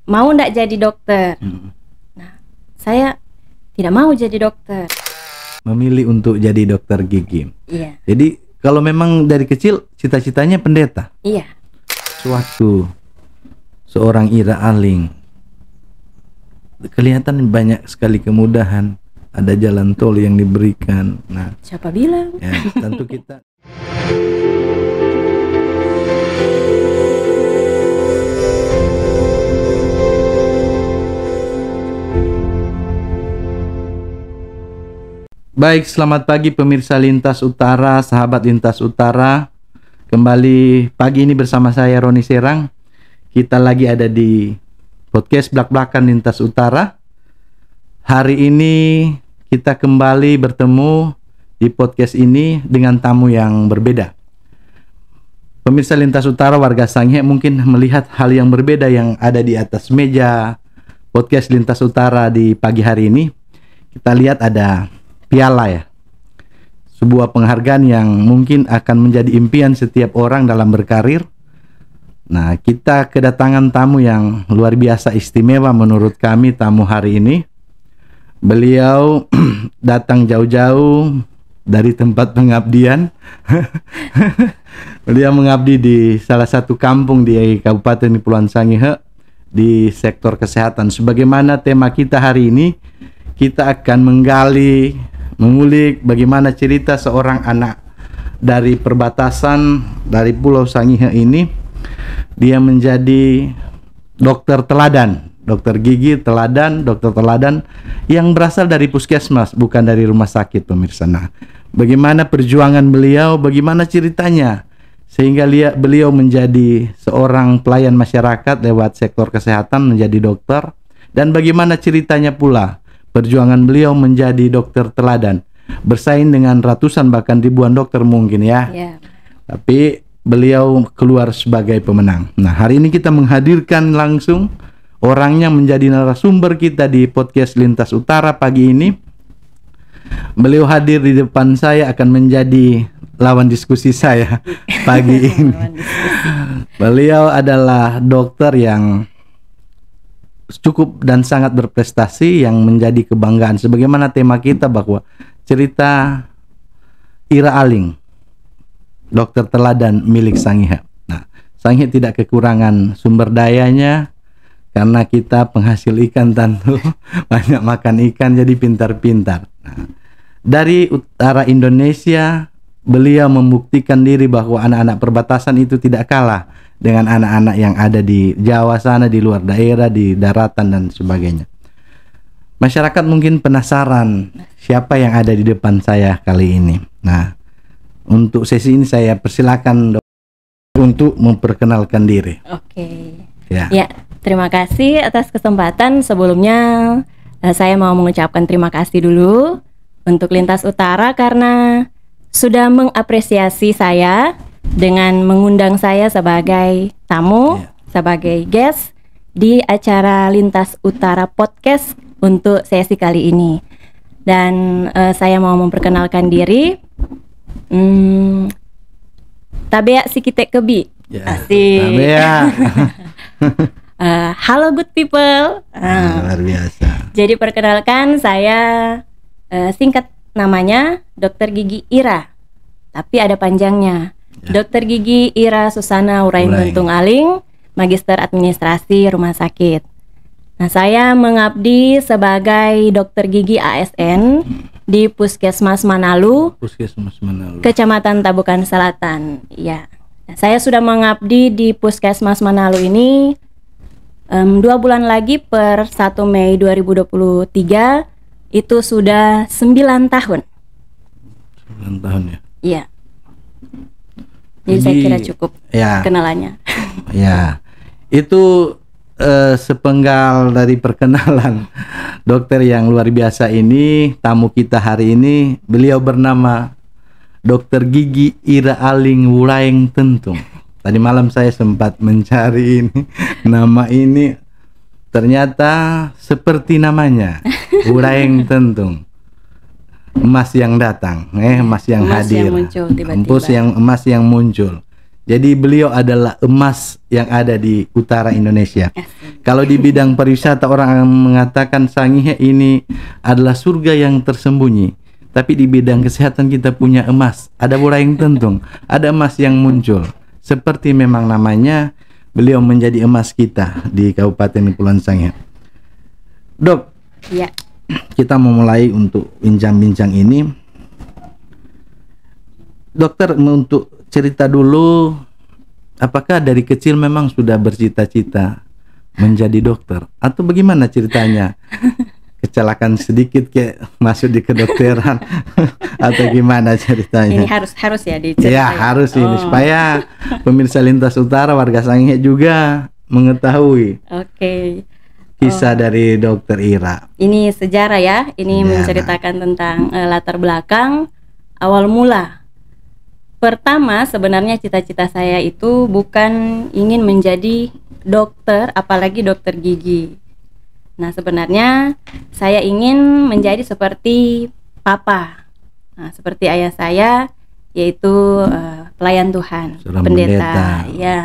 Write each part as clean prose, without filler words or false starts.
mau ndak jadi dokter. Nah, saya tidak mau jadi dokter. Memilih untuk jadi dokter gigi. Iya. Jadi kalau memang dari kecil cita-citanya pendeta. Iya. Suatu seorang Ira Aling, kelihatan banyak sekali kemudahan, ada jalan tol yang diberikan. Nah, Siapa bilang? ya, tentu kita baik, selamat pagi pemirsa Lintas Utara, sahabat Lintas Utara. Kembali pagi ini bersama saya Roni Serang. Kita lagi ada di podcast Blak-Blakan Lintas Utara. Hari ini kita kembali bertemu di podcast ini dengan tamu yang berbeda. Pemirsa Lintas Utara, warga Sangihe mungkin melihat hal yang berbeda yang ada di atas meja podcast Lintas Utara di pagi hari ini. Kita lihat ada piala ya, sebuah penghargaan yang mungkin akan menjadi impian setiap orang dalam berkarir. Nah, kita kedatangan tamu yang luar biasa istimewa menurut kami tamu hari ini. Beliau datang jauh-jauh dari tempat pengabdian. Beliau mengabdi di salah satu kampung di Kabupaten Kepulauan Sangihe di sektor kesehatan. Sebagaimana tema kita hari ini, kita akan menggali, mengulik bagaimana cerita seorang anak dari perbatasan dari Pulau Sangihe ini. Dia menjadi dokter teladan, dokter gigi teladan, dokter teladan yang berasal dari puskesmas, bukan dari rumah sakit, pemirsa. Nah, bagaimana perjuangan beliau, bagaimana ceritanya sehingga beliau menjadi seorang pelayan masyarakat lewat sektor kesehatan, menjadi dokter, dan bagaimana ceritanya pula perjuangan beliau menjadi dokter teladan, bersaing dengan ratusan bahkan ribuan dokter mungkin ya. Tapi beliau keluar sebagai pemenang. Nah, hari ini kita menghadirkan langsung orangnya menjadi narasumber kita di podcast Lintas Utara pagi ini. Beliau hadir di depan saya akan menjadi lawan diskusi saya pagi ini. Beliau adalah dokter yang cukup dan sangat berprestasi yang menjadi kebanggaan. Sebagaimana tema kita bahwa cerita Ira Aling, dokter teladan milik Sangihe. Nah, Sangihe tidak kekurangan sumber dayanya karena kita penghasil ikan tentu banyak makan ikan jadi pintar-pintar. Nah, dari utara Indonesia beliau membuktikan diri bahwa anak-anak perbatasan itu tidak kalah dengan anak-anak yang ada di Jawa sana, di luar daerah, di daratan dan sebagainya. Masyarakat mungkin penasaran siapa yang ada di depan saya kali ini. Nah, untuk sesi ini saya persilakan untuk memperkenalkan diri. Oke. Ya. Ya, terima kasih atas kesempatan. Sebelumnya saya mau mengucapkan terima kasih dulu untuk Lintas Utara karena sudah mengapresiasi saya dengan mengundang saya sebagai tamu, sebagai guest di acara Lintas Utara Podcast untuk sesi kali ini. Dan saya mau memperkenalkan diri. Tabea Sikite Kebi. Asik. Tabea. Halo good people. Luar biasa. Jadi perkenalkan saya singkat namanya Dokter Gigi Ira, tapi ada panjangnya. Dokter Gigi Ira Susana Uraing Tuntung Aling, Magister Administrasi Rumah Sakit. Nah, saya mengabdi sebagai dokter gigi ASN di Puskesmas Manalu, Kecamatan Tabukan Selatan. Ya, nah, saya sudah mengabdi di Puskesmas Manalu ini 2 bulan lagi per 1 Mei 2023 itu sudah 9 tahun. 9 tahun ya? Iya. Jadi saya kira cukup kenalannya. Ya, itu sepenggal dari perkenalan dokter yang luar biasa ini. Tamu kita hari ini, beliau bernama Dokter Gigi Ira Aling Wulaeng Tentung. Tadi malam saya sempat mencari ini nama ini, ternyata seperti namanya, Wulaeng Tentung. Emas yang datang, emas yang emas hadir, yang muncul tiba-tiba. Emas yang muncul. Jadi beliau adalah emas yang ada di utara Indonesia. Kalau di bidang pariwisata orang mengatakan Sangihe ini adalah surga yang tersembunyi. Tapi di bidang kesehatan kita punya emas. Ada Buraing Tentung, ada emas yang muncul. Seperti memang namanya, beliau menjadi emas kita di Kabupaten Kepulauan Sangihe. Dok, Ya. kita mau mulai untuk bincang-bincang ini. Dokter, untuk cerita dulu, apakah dari kecil memang sudah bercita-cita menjadi dokter? Atau bagaimana ceritanya? Kecelakaan sedikit kayak masuk di kedokteran atau gimana ceritanya? Ini harus ya diceritain. Ya harus ini supaya pemirsa Lintas Utara warga Sangihe juga mengetahui Oke. kisah dari Dokter Ira. Ini sejarah ya. Ini Sejarah. menceritakan tentang latar belakang awal mula. Pertama, sebenarnya cita-cita saya itu bukan ingin menjadi dokter, apalagi dokter gigi. Nah, sebenarnya saya ingin menjadi seperti papa. Nah, seperti ayah saya, yaitu pelayan Tuhan, Seorang pendeta. pendeta. Ya.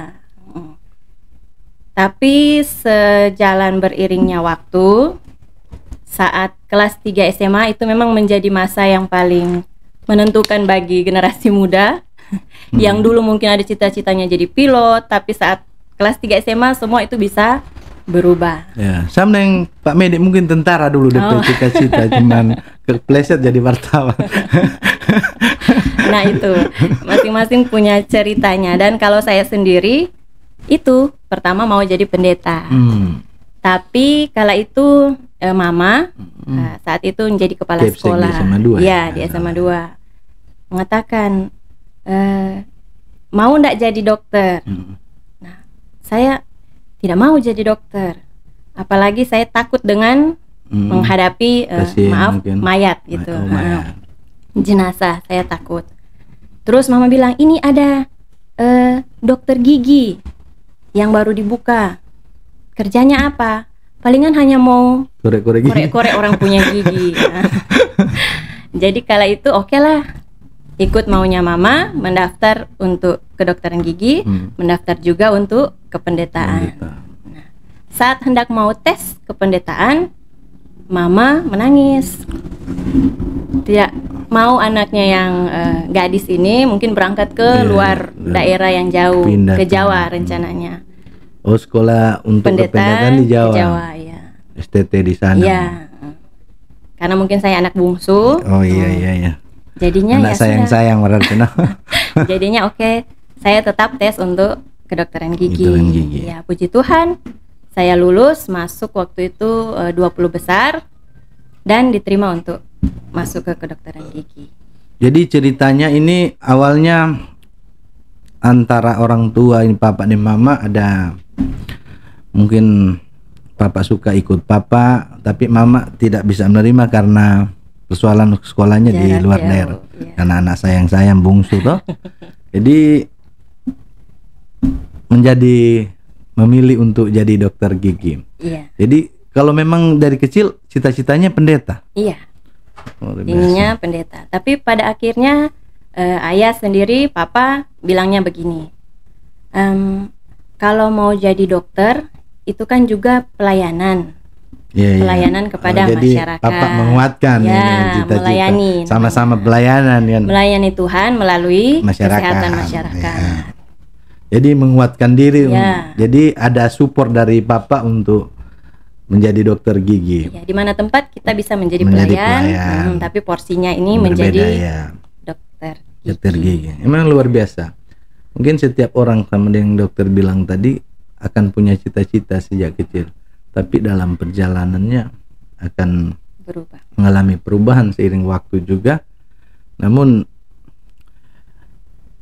Tapi sejalan beriringnya waktu, saat kelas 3 SMA itu memang menjadi masa yang paling menentukan bagi generasi muda. Yang dulu mungkin ada cita-citanya jadi pilot, tapi saat kelas 3 SMA semua itu bisa berubah. Ya, sama yang Pak Medik mungkin tentara dulu dari cita-cita, cuman kepleset jadi wartawan. Nah itu, masing-masing punya ceritanya. Dan kalau saya sendiri, itu pertama mau jadi pendeta. Tapi kala itu mama saat itu menjadi kepala Kepsek sekolah. di SMA 2, Ya, di SMA 2. Mengatakan, mau ndak jadi dokter? Nah, saya tidak mau jadi dokter. Apalagi saya takut dengan menghadapi mayat gitu. Jenazah, saya takut. Terus mama bilang, ini ada dokter gigi yang baru dibuka. Kerjanya apa? Palingan hanya mau korek-korek orang punya gigi. Jadi kala itu oke lah, ikut maunya mama, mendaftar untuk kedokteran gigi, mendaftar juga untuk kependetaan. Nah, saat hendak mau tes kependetaan, mama menangis. Tidak mau anaknya yang gadis ini mungkin berangkat ke luar daerah yang jauh, ke Jawa rencananya. Oh, sekolah untuk kependetaan di Jawa. Ke Jawa, ya. STT di sana. Iya. Karena mungkin saya anak bungsu. Oh iya. Jadinya anak ya sayang berarti. Jadinya oke, saya tetap tes untuk kedokteran gigi. Ya, puji Tuhan, saya lulus, masuk waktu itu 20 besar dan diterima untuk masuk ke kedokteran gigi. Jadi ceritanya ini awalnya antara orang tua ini, papa dan mama, ada mungkin papa suka ikut papa, tapi mama tidak bisa menerima karena persoalan sekolahnya di luar daerah. Ya. Karena anak sayang bungsu toh. Jadi memilih untuk jadi dokter gigi. Iya. Jadi kalau memang dari kecil cita-citanya pendeta. Iya. Inginnya pendeta. Tapi pada akhirnya ayah sendiri, papa bilangnya begini. Kalau mau jadi dokter itu kan juga pelayanan. Pelayanan kepada jadi masyarakat. Papa menguatkan ini cita-cita. Melayani. Sama-sama pelayanan kan. Melayani Tuhan melalui kesehatan masyarakat. Ya. Jadi menguatkan diri. Jadi ada support dari papa untuk menjadi dokter gigi. Ya, di mana tempat kita bisa menjadi pelayan. Tapi porsinya ini menjadi dokter gigi. Emang luar biasa. Mungkin setiap orang, sama yang dokter bilang tadi, akan punya cita-cita sejak kecil. Tapi dalam perjalanannya akan mengalami perubahan seiring waktu juga. Namun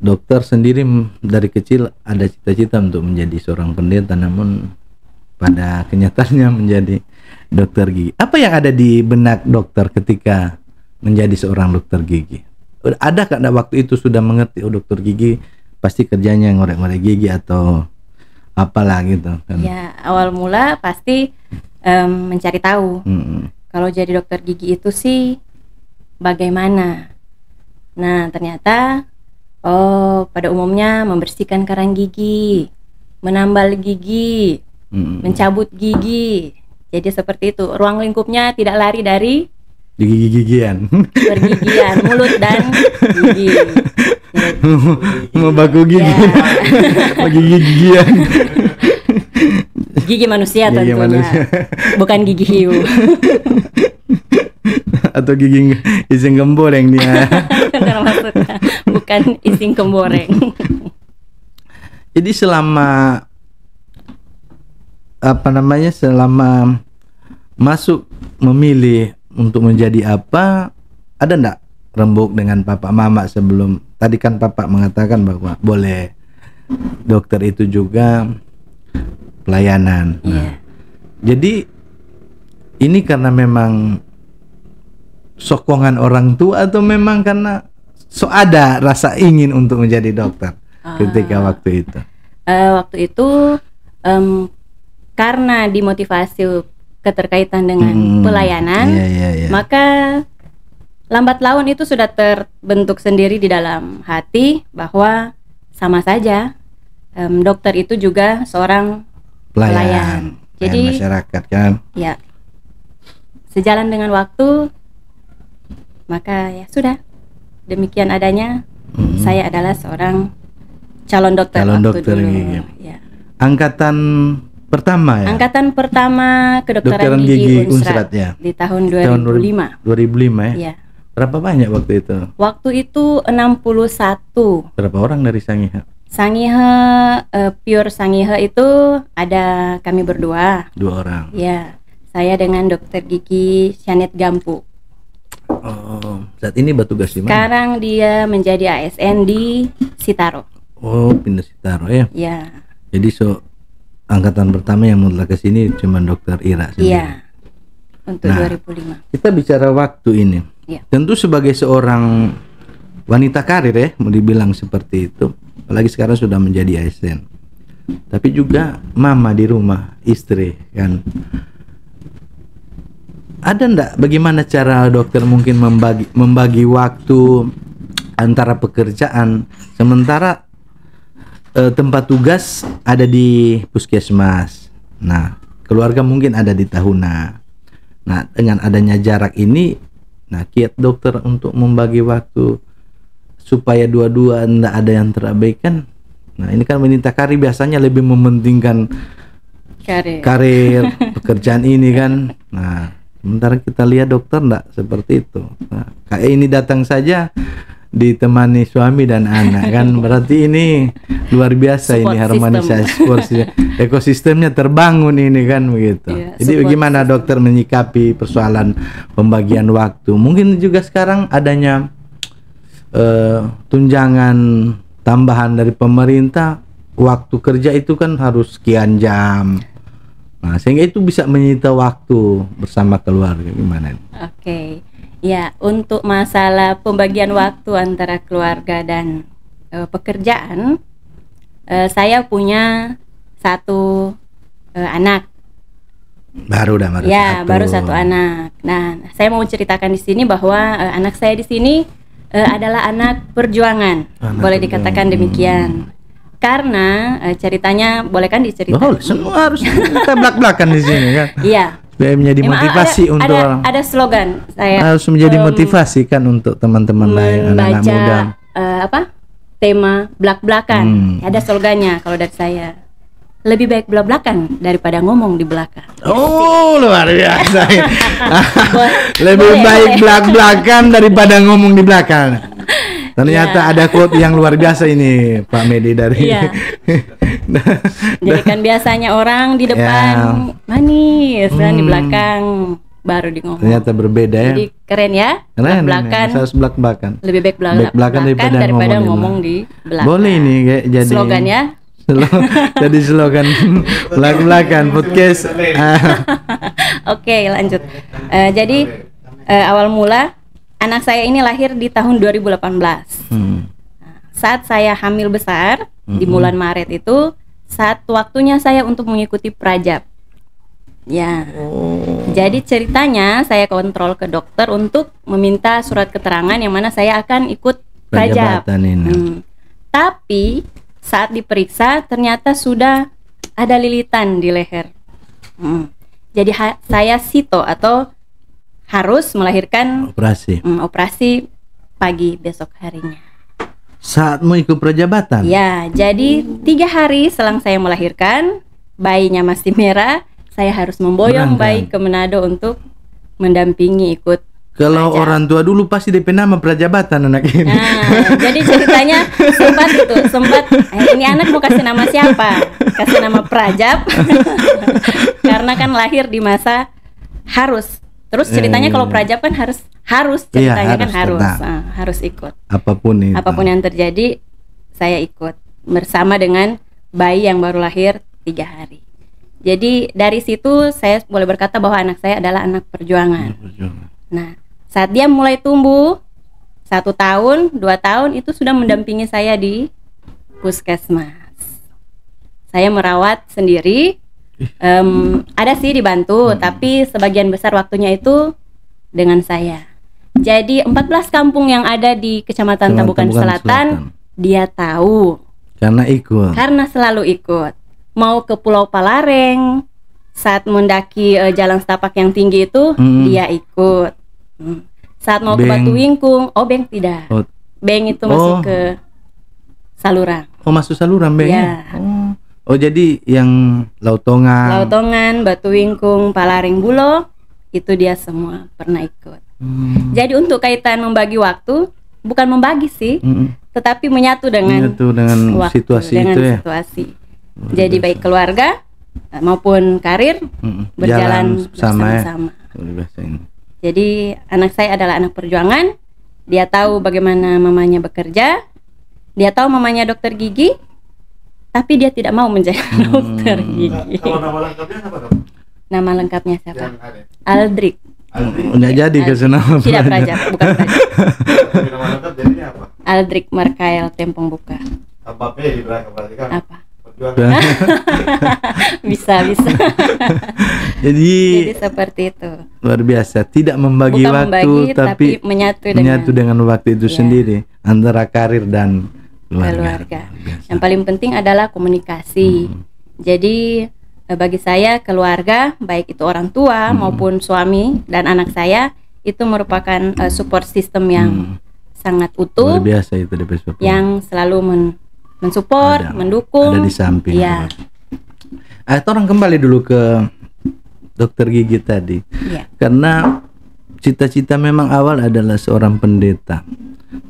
dokter sendiri dari kecil ada cita-cita untuk menjadi seorang pendeta, namun pada kenyataannya menjadi dokter gigi. Apa yang ada di benak dokter ketika menjadi seorang dokter gigi? Ada kan waktu itu sudah mengerti, oh dokter gigi pasti kerjanya ngorek-ngorek gigi atau apalah gitu kan? Ya, awal mula pasti mencari tahu. Kalau jadi dokter gigi itu sih bagaimana? Nah, ternyata pada umumnya membersihkan karang gigi, menambal gigi, mencabut gigi. Jadi seperti itu. Ruang lingkupnya tidak lari dari gigi-gigian. Pergigian, mulut dan gigi. Mau baku gigi. Ya. Gigi-gigian. Gigi manusia Gigi tentunya. manusia. Bukan gigi hiu. Atau gigi ising gemboreng dia. Benar maksudnya. Bukan ising kemboreng. Jadi selama selama masuk memilih untuk menjadi apa, ada ndak rembuk dengan papa mama sebelum? Tadi kan papa mengatakan bahwa boleh dokter itu juga pelayanan. Nah, jadi ini karena memang sokongan orang tua atau memang karena ada rasa ingin untuk menjadi dokter ketika waktu itu? Waktu itu karena dimotivasi keterkaitan dengan pelayanan, maka lambat laun itu sudah terbentuk sendiri di dalam hati bahwa sama saja dokter itu juga seorang pelayan. Jadi masyarakat kan. Ya. Sejalan dengan waktu, maka ya sudah. Demikian adanya saya adalah seorang calon dokter. Calon dokter gigi. Ya. Angkatan pertama ya? Angkatan pertama kedokteran gigi Unsrat ya? Di tahun 2005. 2005 ya? Iya. Berapa banyak waktu itu? Waktu itu 61. Berapa orang dari Sangihe? Sangihe, pure Sangihe itu ada kami berdua. 2 orang? Ya, saya dengan dokter gigi Janet Gampu. Oh, saat ini bertugas di mana? Sekarang dia menjadi ASN di Sitaro. Oh, pindah Sitaro ya? Iya. Jadi angkatan pertama yang mulai ke sini cuma dokter Ira sendiri. Iya. Untuk 2005. Kita bicara waktu ini. Iya. Tentu sebagai seorang wanita karir ya, mau dibilang seperti itu. Apalagi sekarang sudah menjadi ASN. Tapi juga mama di rumah, istri kan. Ada ndak bagaimana cara dokter mungkin membagi waktu antara pekerjaan sementara tempat tugas ada di puskesmas. Nah, keluarga mungkin ada di Tahuna. Nah, dengan adanya jarak ini, kiat dokter untuk membagi waktu supaya dua-dua tidak ada yang terabaikan. Nah, ini kan wanita karir biasanya lebih mementingkan karir pekerjaan ini kan. Nah, sementara kita lihat dokter enggak seperti itu. Nah, kayak ini datang saja ditemani suami dan anak kan, berarti ini luar biasa. Support ini harmonisasi ekosistemnya terbangun ini kan begitu. Jadi bagaimana dokter menyikapi persoalan pembagian waktu? Mungkin juga sekarang adanya tunjangan tambahan dari pemerintah, waktu kerja itu kan harus sekian jam. Nah, sehingga itu bisa menyita waktu bersama keluarga. Gimana? Oke. Ya, untuk masalah pembagian waktu antara keluarga dan pekerjaan, saya punya satu anak. Baru baru satu anak. Nah, saya mau ceritakan di sini bahwa anak saya di sini adalah anak perjuangan, boleh dikatakan demikian. Karena ceritanya, boleh kan diceritakan? Oh, semua harus kita belak-belakan di sini kan? Iya. Supaya menjadi motivasi untuk orang. Ada slogan saya. Harus menjadi motivasi kan untuk teman-teman lain, anak-anak muda. Tema belak-belakan. Ada slogannya kalau dari saya. Lebih baik belak-belakan daripada ngomong di belakang. Oh, luar biasa. Lebih baik belak-belakan daripada ngomong di belakang. Ternyata ada quote yang luar biasa ini Pak Medi dari. Jadi kan biasanya orang di depan manis dan di belakang baru di ngomong. Ternyata berbeda ya. Jadi keren ya. Belak-belakan. Harus belak-belakan. Lebih baik belak-belakan daripada ngomong di belakang. Boleh ini kayak jadi slogan ya. Jadi slogan belak-belakan podcast. Oke, lanjut. Jadi awal mula anak saya ini lahir di tahun 2018. Saat saya hamil besar di bulan Maret itu, saat waktunya saya untuk mengikuti prajab. Ya. Jadi ceritanya saya kontrol ke dokter untuk meminta surat keterangan yang mana saya akan ikut prajab. Tapi saat diperiksa ternyata sudah ada lilitan di leher. Jadi saya sito atau harus melahirkan operasi pagi besok harinya. Saat mau ikut prajabatan? Ya, jadi 3 hari selang saya melahirkan, bayinya masih merah, saya harus memboyong bayi ke Manado untuk mendampingi ikut. Kalau orang tua dulu pasti DP nama prajabatan anak ini. Nah, jadi ceritanya sempat ini anak mau kasih nama siapa? Kasih nama Prajab. Karena kan lahir di masa harus. Terus ceritanya kalau Prajab kan harus ceritanya kan harus ikut. Apapun yang terjadi saya ikut bersama dengan bayi yang baru lahir 3 hari. Jadi dari situ saya boleh berkata bahwa anak saya adalah anak perjuangan. Nah, saat dia mulai tumbuh 1 tahun, 2 tahun itu sudah mendampingi saya di puskesmas. Saya merawat sendiri. Ada sih dibantu, tapi sebagian besar waktunya itu dengan saya. Jadi 14 kampung yang ada di Kecamatan Tabukan Selatan dia tahu. Karena selalu ikut. Mau ke Pulau Palareng, saat mendaki jalan setapak yang tinggi itu dia ikut. Saat mau ke Batu Wingkung, Beng tidak. Beng itu masuk ke Salurang. Masuk Salurang Beng. Ya. Jadi yang Lautongan, Batu Wingkung, Palareng Bulo itu dia semua pernah ikut. Jadi untuk kaitan membagi waktu, bukan membagi sih, tetapi menyatu dengan waktu, situasi dengan itu ya. Situasi. Jadi baik keluarga maupun karir berjalan bersama-sama. Jadi anak saya adalah anak perjuangan. Dia tahu bagaimana mamanya bekerja. Dia tahu mamanya dokter gigi. Tapi dia tidak mau menjadi dokter gigi. Kalau nama lengkapnya siapa, Dok? Nama lengkapnya siapa? Aldrik. Nggak jadi ke sana. Tidak Prajab, bukan Prajab. Nama lengkap jadinya apa? Aldrik Markael Tempong Buka. Apa P di belakang berarti kan? Apa? Perjuangan. Bisa. Jadi seperti itu. Luar biasa, tidak membagi bukan waktu membagi, tapi menyatu dengan waktu itu sendiri antara karir dan keluarga. Yang paling penting adalah komunikasi. Jadi bagi saya keluarga, baik itu orang tua maupun suami dan anak saya, itu merupakan support system yang sangat utuh. Luar biasa itu yang selalu mensupport, mendukung. Ada di samping. Ya. Orang kembali dulu ke dokter gigi tadi. Ya. Karena cita-cita memang awal adalah seorang pendeta.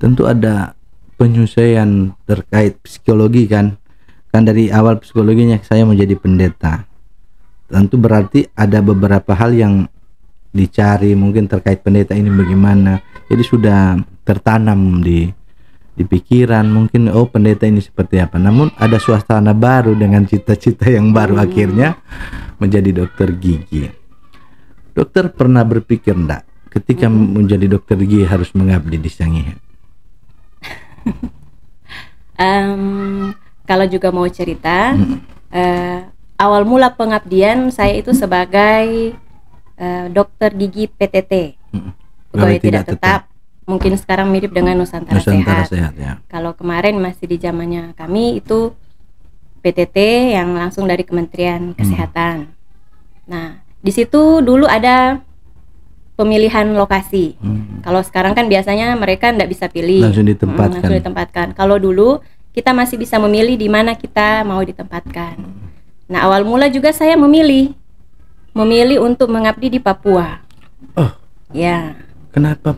Tentu ada penyesuaian terkait psikologi kan dari awal psikologinya saya mau jadi pendeta. Tentu berarti ada beberapa hal yang dicari mungkin terkait pendeta ini bagaimana. Jadi sudah tertanam di pikiran mungkin pendeta ini seperti apa. Namun ada suasana baru dengan cita-cita yang baru akhirnya menjadi dokter gigi. Dokter pernah berpikir enggak ketika menjadi dokter gigi harus mengabdi di Sangihe? Kalau juga mau cerita, awal mula pengabdian saya itu sebagai dokter gigi PTT, pegawai tidak tetap. Mungkin sekarang mirip dengan Nusantara Sehat. Ya. Kalau kemarin masih di zamannya kami itu PTT yang langsung dari Kementerian Kesehatan. Nah, di situ dulu ada pemilihan lokasi. Kalau sekarang kan biasanya mereka tidak bisa pilih, langsung ditempatkan. Kalau dulu kita masih bisa memilih di mana kita mau ditempatkan. Nah, awal mula juga saya memilih untuk mengabdi di Papua. Ya. Kenapa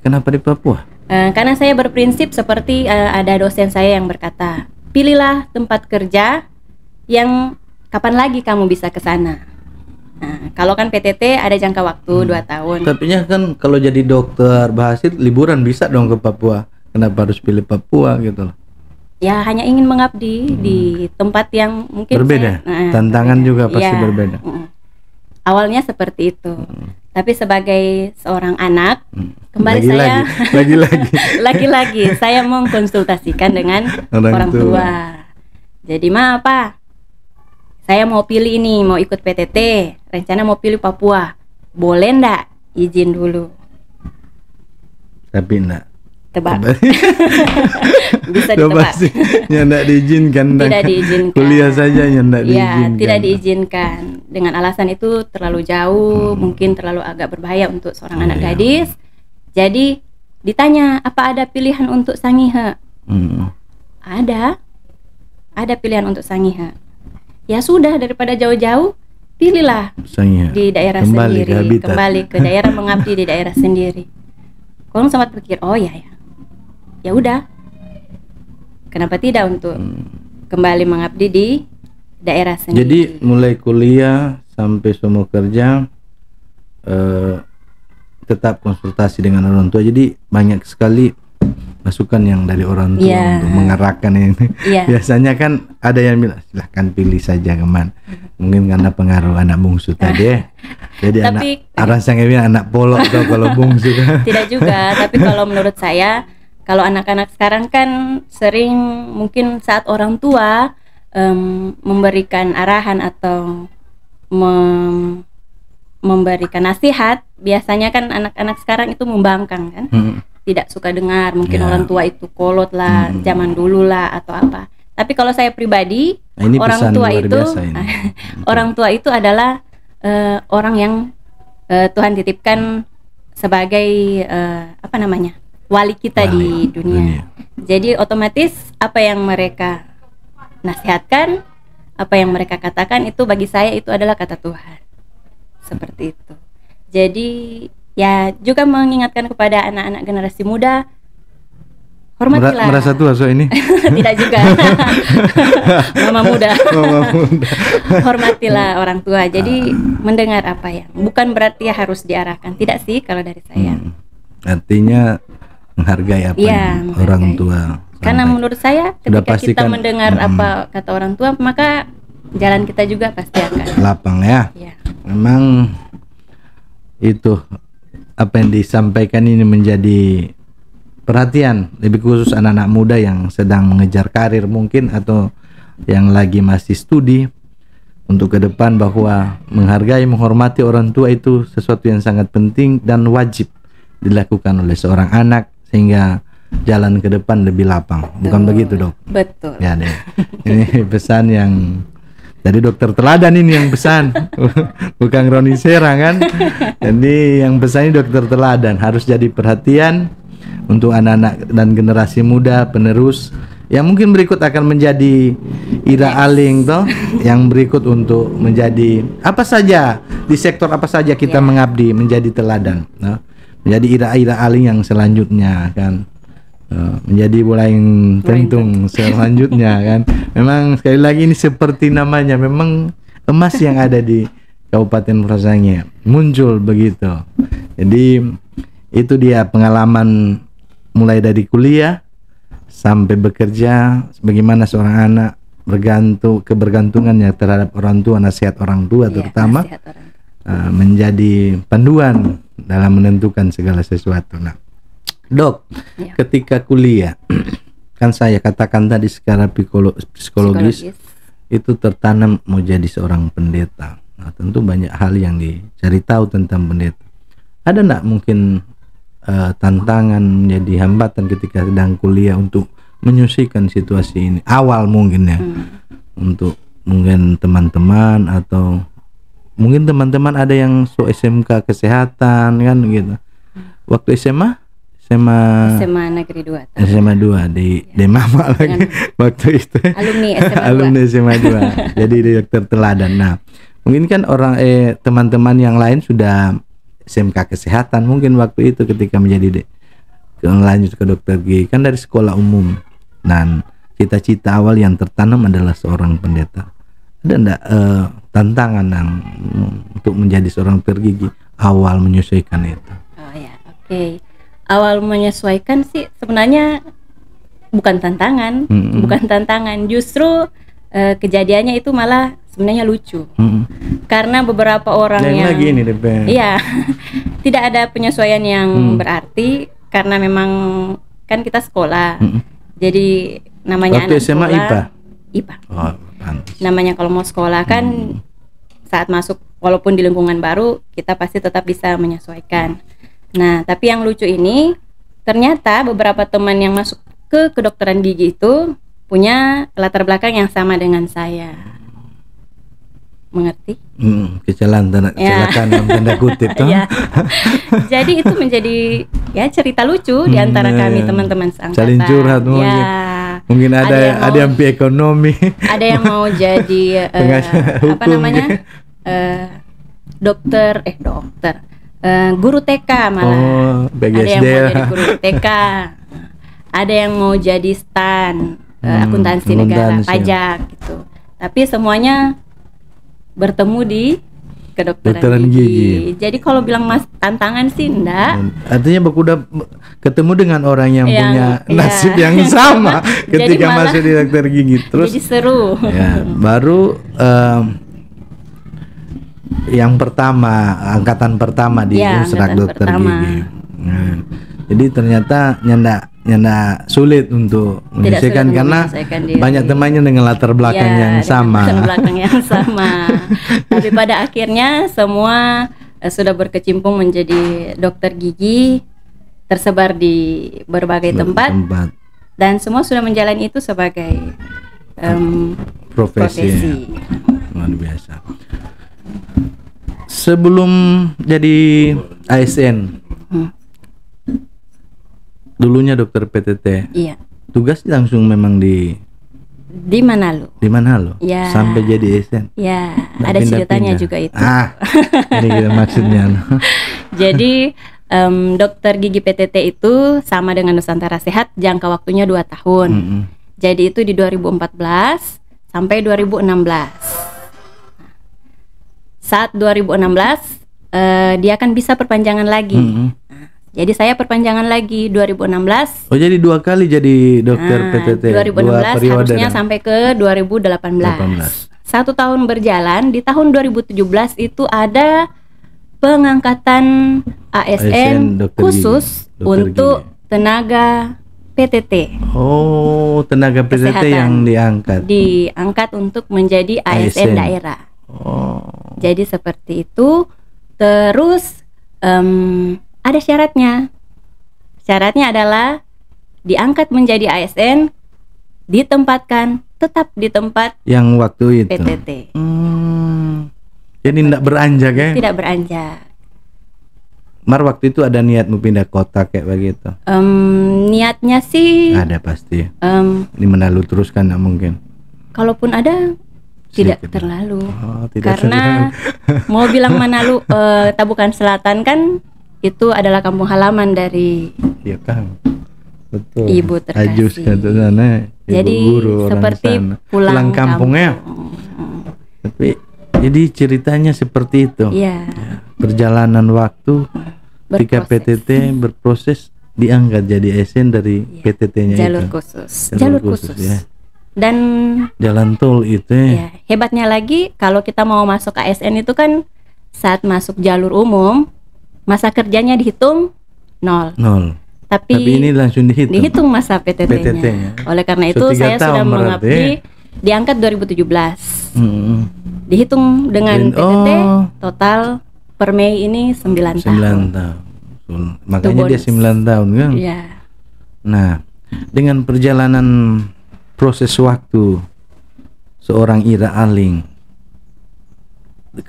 Kenapa di Papua? Karena saya berprinsip seperti ada dosen saya yang berkata, pilihlah tempat kerja yang kapan lagi kamu bisa ke sana. Nah, kalau kan PTT ada jangka waktu 2 tahun. Tapi kan kalau jadi dokter berhasil liburan bisa dong ke Papua. Kenapa harus pilih Papua gitu loh? Ya hanya ingin mengabdi di tempat yang mungkin berbeda. Tantangan juga pasti berbeda. Awalnya seperti itu. Tapi sebagai seorang anak, kembali lagi saya mengkonsultasikan dengan orang tua. Jadi Pak, saya mau pilih ini, mau ikut PTT, rencana mau pilih Papua. Boleh ndak izin dulu? Tapi enggak. Tebak. Bisa Udah ditebak. pasti yang tidak diizinkan. Tidak diizinkan. Kuliah saja yang tidak Ya, diizinkan. tidak diizinkan. Dengan alasan itu terlalu jauh, mungkin terlalu agak berbahaya untuk seorang anak Iya. gadis. Jadi ditanya, apa ada pilihan untuk Sangihe? Ada pilihan untuk Sangihe. Ya sudah, daripada jauh-jauh, pilihlah Sangihe. di daerah Kembali sendiri, ke habitat. kembali ke daerah, mengabdi di daerah sendiri. Kong sempat berpikir, oh ya, ya udah, kenapa tidak untuk kembali mengabdi di daerah sendiri. Jadi mulai kuliah sampai semua kerja tetap konsultasi dengan orang tua. Jadi banyak sekali masukan yang dari orang tua Iya. untuk mengarahkan ini. Iya. Biasanya kan ada yang bilang silahkan pilih saja kemana. Mungkin karena pengaruh anak bungsu tadi. Jadi Tapi- orang saya bilang anak polok tuh kalau bungsu kan. Tidak juga, tapi kalau menurut saya, kalau anak-anak sekarang kan sering mungkin saat orang tua memberikan arahan atau memberikan nasihat, biasanya kan anak-anak sekarang itu membangkang kan, tidak suka dengar, mungkin Ya. orang tua itu kolot lah, zaman dulu lah atau apa. Tapi kalau saya pribadi, Nah, ini orang pesan tua luar itu biasa ini. orang tua itu adalah orang yang Tuhan titipkan sebagai apa namanya, wali kita Wali di dunia. Jadi otomatis apa yang mereka nasihatkan, apa yang mereka katakan itu bagi saya itu adalah kata Tuhan. Seperti itu. Jadi ya juga mengingatkan kepada anak-anak generasi muda, hormatilah. Merasa tua so ini. Tidak juga. Mama muda. Mama muda. Hormatilah orang tua. Jadi mendengar apa ya, bukan berarti harus diarahkan. Tidak sih kalau dari saya. Artinya menghargai apa Iya, yang orang menghargai. tua Karena sampaikan. menurut saya Sudah ketika pasti kita kan, mendengar apa kata orang tua, maka jalan kita juga pasti akan. lapang ya. Ya. Memang itu apa yang disampaikan ini menjadi perhatian lebih khusus anak-anak muda yang sedang mengejar karir mungkin atau yang lagi masih studi untuk ke depan, bahwa menghargai menghormati orang tua itu sesuatu yang sangat penting dan wajib dilakukan oleh seorang anak sehingga jalan ke depan lebih lapang. Bukan begitu, Dok? Betul. Ya deh. Ini pesan yang dari dokter teladan ini yang pesan. Bukan Roni Serang kan. Jadi yang pesan ini dokter teladan harus jadi perhatian untuk anak-anak dan generasi muda penerus yang mungkin berikut akan menjadi Ira Aling toh, yang berikut untuk menjadi apa saja di sektor apa saja kita mengabdi menjadi teladan, no? Menjadi Ira Aling yang selanjutnya kan. Menjadi Bulaing Tentung selanjutnya kan. Memang sekali lagi ini seperti namanya, memang emas yang ada di Kabupaten Frasangnya muncul begitu. Jadi itu dia pengalaman mulai dari kuliah sampai bekerja, bagaimana seorang anak kebergantungannya terhadap orang tua, nasihat orang tua terutama nasihat orang tua. menjadi panduan dalam menentukan segala sesuatu. Nah, Dok, ketika kuliah, kan saya katakan tadi secara psikologis itu tertanam mau jadi seorang pendeta. Nah, tentu banyak hal yang dicari tahu tentang pendeta. Ada enggak mungkin tantangan menjadi hambatan ketika sedang kuliah untuk menyucikan situasi ini? Awal mungkin ya, untuk mungkin teman-teman atau mungkin teman-teman ada yang SMK kesehatan kan gitu. Waktu SMA Negeri 2. SMA 2 di Mama lagi waktu itu. Alumni SMA 2. Alumni SMA 2. Jadi di dokter teladan. Nah, mungkin kan orang teman-teman yang lain sudah SMK kesehatan mungkin waktu itu ketika menjadi lanjut ke dokter gigi kan dari sekolah umum. Dan cita-cita awal yang tertanam adalah seorang pendeta. Ada enggak tantangan yang untuk menjadi seorang dokter gigi awal menyesuaikan itu? Oh ya, oke. Awal menyesuaikan sih sebenarnya bukan tantangan, bukan tantangan. Justru kejadiannya itu malah sebenarnya lucu. Karena beberapa orang yang lagi ini iya, tidak ada penyesuaian yang berarti karena memang kan kita sekolah. Jadi namanya waktu anak SMA sekolah, IPA. Oh, pantas. Namanya kalau mau sekolah kan saat masuk walaupun di lingkungan baru kita pasti tetap bisa menyesuaikan. Nah, tapi yang lucu ini ternyata beberapa teman yang masuk ke kedokteran gigi itu punya latar belakang yang sama dengan saya. Mengerti? Kecelakaan dalam tanda kutip toh. Ya. Jadi itu menjadi ya cerita lucu di antara kami teman-teman seangkatan. Saling curhat mungkin ada yang ekonomi. Ada yang mau jadi apa namanya? Dokter, guru TK malah. Ada yang mau jadi guru TK. Ada yang mau jadi stan, akuntansi negara, pajak gitu. Tapi semuanya bertemu di kedokteran gigi. Jadi kalau bilang mas tantangan sih enggak. Artinya udah ketemu dengan orang yang punya nasib yang sama ketika masuk di dokter gigi. Terus jadi seru. Ya, baru yang pertama, angkatan pertama di Serak Dokter Gigi. Nah, jadi ternyata nyanda sulit untuk menyelesaikan karena banyak temannya dengan latar belakang yang sama. Latar belakang yang sama. Tapi pada akhirnya semua sudah berkecimpung menjadi dokter gigi, tersebar di berbagai tempat. Dan semua sudah menjalani itu sebagai profesi. Luar biasa. Sebelum jadi ASN, dulunya dokter PTT. Iya. Tugas langsung memang di Manado. Di Manado. Ya. Sampai jadi ASN. Ya, ada ceritanya juga itu. Ini gitu maksudnya. Jadi dokter gigi PTT itu sama dengan Nusantara Sehat, jangka waktunya 2 tahun. Jadi itu di 2014 sampai 2016. Saat 2016 dia akan bisa perpanjangan lagi. Jadi saya perpanjangan lagi 2016. Oh, jadi 2 kali jadi dokter PTT. 2016 harusnya sampai ke 2018. 1 tahun berjalan, di tahun 2017 itu ada pengangkatan ASN khusus untuk tenaga PTT. Oh, tenaga PTT kesehatan yang diangkat. Diangkat untuk menjadi ASN daerah. Oh. Jadi seperti itu. Terus ada syaratnya. Syaratnya adalah diangkat menjadi ASN, ditempatkan tetap di tempat yang waktu itu PTT. Jadi tidak beranjak ya? Tidak beranjak. Mar waktu itu ada niat mau pindah kota kayak begitu? Niatnya sih ada pasti. Di Manado terus kan nggak mungkin. Kalaupun ada tidak terlalu. Tidak karena mau bilang Manado Tabukan Selatan kan itu adalah kampung halaman dari betul. Ibu terkasih. Ajus kata sana. Jadi guru seperti pulang kampungnya. Tapi jadi ceritanya seperti itu. Iya. Perjalanan waktu ketika PTT berproses diangkat jadi ASN dari PTT-nya jalur itu. Jalur khusus. Ya. Dan jalan tol itu. Ya, hebatnya lagi kalau kita mau masuk ASN itu kan saat masuk jalur umum masa kerjanya dihitung 0. Tapi ini langsung dihitung masa PTT-nya. Oleh karena itu saya sudah mengabdi diangkat 2017. Dihitung dengan PTT total per Mei ini 9 tahun. Makanya dia 9 tahun kan? Iya. Nah, dengan perjalanan proses waktu seorang Ira Aling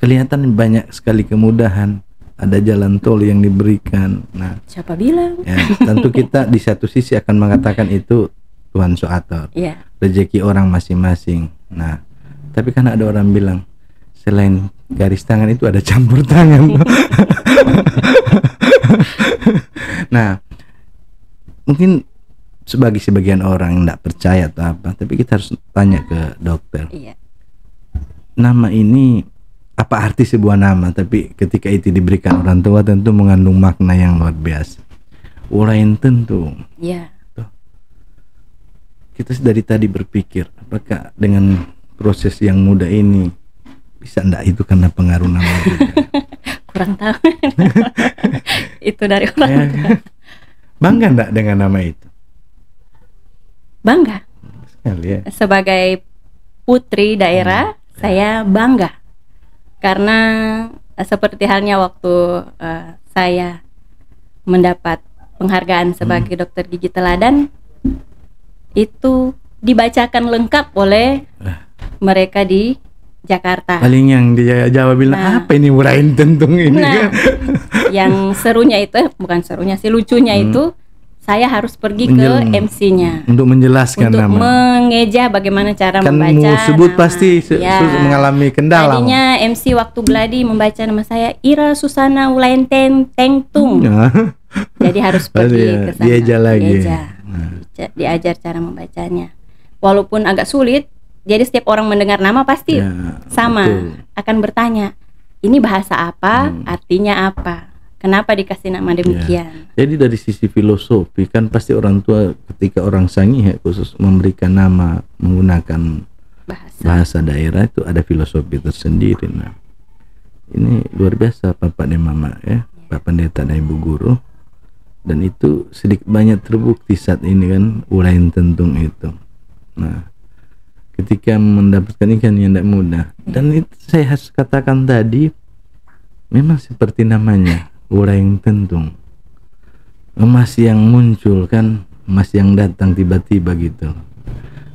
kelihatan banyak sekali kemudahan. Ada jalan tol yang diberikan. Nah, siapa bilang? Ya, tentu kita di satu sisi akan mengatakan itu Tuhan soator. Rezeki orang masing-masing. Nah, tapi kan ada orang bilang selain garis tangan itu ada campur tangan. Nah, mungkin sebagian orang yang tidak percaya atau apa, tapi kita harus tanya ke dokter. Nama ini apa arti sebuah nama, tapi ketika itu diberikan orang tua tentu mengandung makna yang luar biasa. Urain tentu. Kita dari tadi berpikir apakah dengan proses yang mudah ini bisa enggak itu karena pengaruh nama juga? Kurang tahu. Itu dari orang tua. Bangga enggak dengan nama itu? Bangga sekali ya. Sebagai putri daerah saya bangga. Karena seperti halnya waktu saya mendapat penghargaan sebagai dokter gigi teladan itu dibacakan lengkap oleh mereka di Jakarta. Paling yang dia Jawa bilang apa ini urain tentung ini. Nah, yang serunya itu bukan serunya sih, lucunya itu saya harus pergi ke MC-nya untuk menjelaskan untuk nama. mengeja bagaimana cara kan membaca mau sebut nama. pasti mengalami kendala. Tadinya MC waktu gladi membaca nama saya Ira Susana Ulain Tengtung. Jadi harus pergi ke sana. Dieja lagi. Diajar cara membacanya. Walaupun agak sulit, jadi setiap orang mendengar nama pasti sama, akan bertanya, ini bahasa apa, artinya apa, kenapa dikasih nama demikian. Jadi dari sisi filosofi kan pasti orang tua ketika orang Sangihe khusus memberikan nama menggunakan bahasa daerah itu ada filosofi tersendiri. Nah, ini luar biasa Bapak dan Mama ya, Pak Pendeta dan Ibu Guru. Dan itu sedikit banyak terbukti saat ini kan Ulain Tentung itu. Nah, ketika mendapatkan ikan yang tidak mudah, dan itu saya harus katakan tadi memang seperti namanya Ulain Tentung, emas yang muncul kan, emas yang datang tiba-tiba gitu,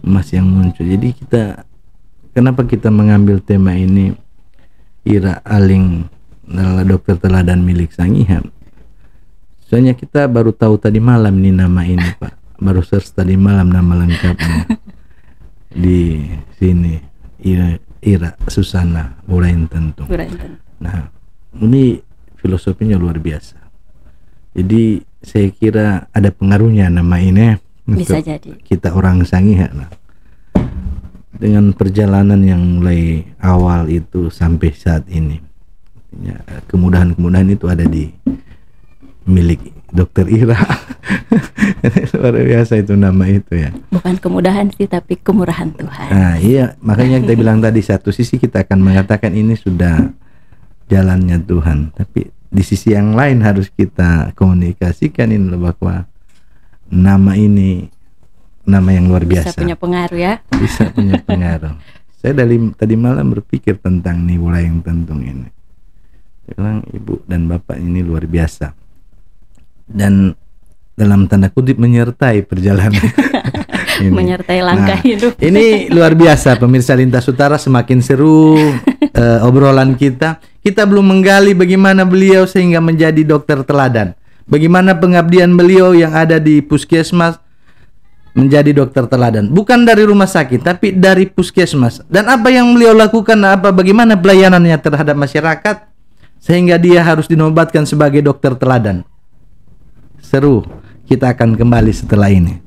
emas yang muncul. Jadi kenapa kita mengambil tema ini Ira Aling adalah dokter teladan milik Sangihe? Soalnya kita baru tahu tadi malam nih nama ini Pak, baru search tadi malam nama lengkapnya di sini Ira Susana Ulain Tentung. Nah, ini filosofinya luar biasa. Jadi saya kira ada pengaruhnya nama ini bisa jadi kita orang Sangihe. Nah, dengan perjalanan yang mulai awal itu sampai saat ini, ya, kemudahan-kemudahan itu ada di milik Dokter Ira. Luar biasa itu nama itu ya. Bukan kemudahan sih, tapi kemurahan Tuhan. Nah iya, makanya kita bilang tadi satu sisi kita akan mengatakan ini sudah jalannya Tuhan, tapi di sisi yang lain harus kita komunikasikan ini bahwa nama ini nama yang luar biasa. Bisa punya pengaruh ya. Bisa punya pengaruh. Saya tadi malam berpikir tentang nih Ulain Tentung ini. Saya bilang Ibu dan Bapak ini luar biasa. Dan dalam tanda kutip menyertai perjalanan menyertai langkah hidup. Ini luar biasa pemirsa Lintas Utara, semakin seru obrolan kita. Kita belum menggali bagaimana beliau sehingga menjadi dokter teladan, bagaimana pengabdian beliau yang ada di puskesmas menjadi dokter teladan, bukan dari rumah sakit tapi dari puskesmas, dan apa yang beliau lakukan, bagaimana pelayanannya terhadap masyarakat sehingga dia harus dinobatkan sebagai dokter teladan. Seru, kita akan kembali setelah ini.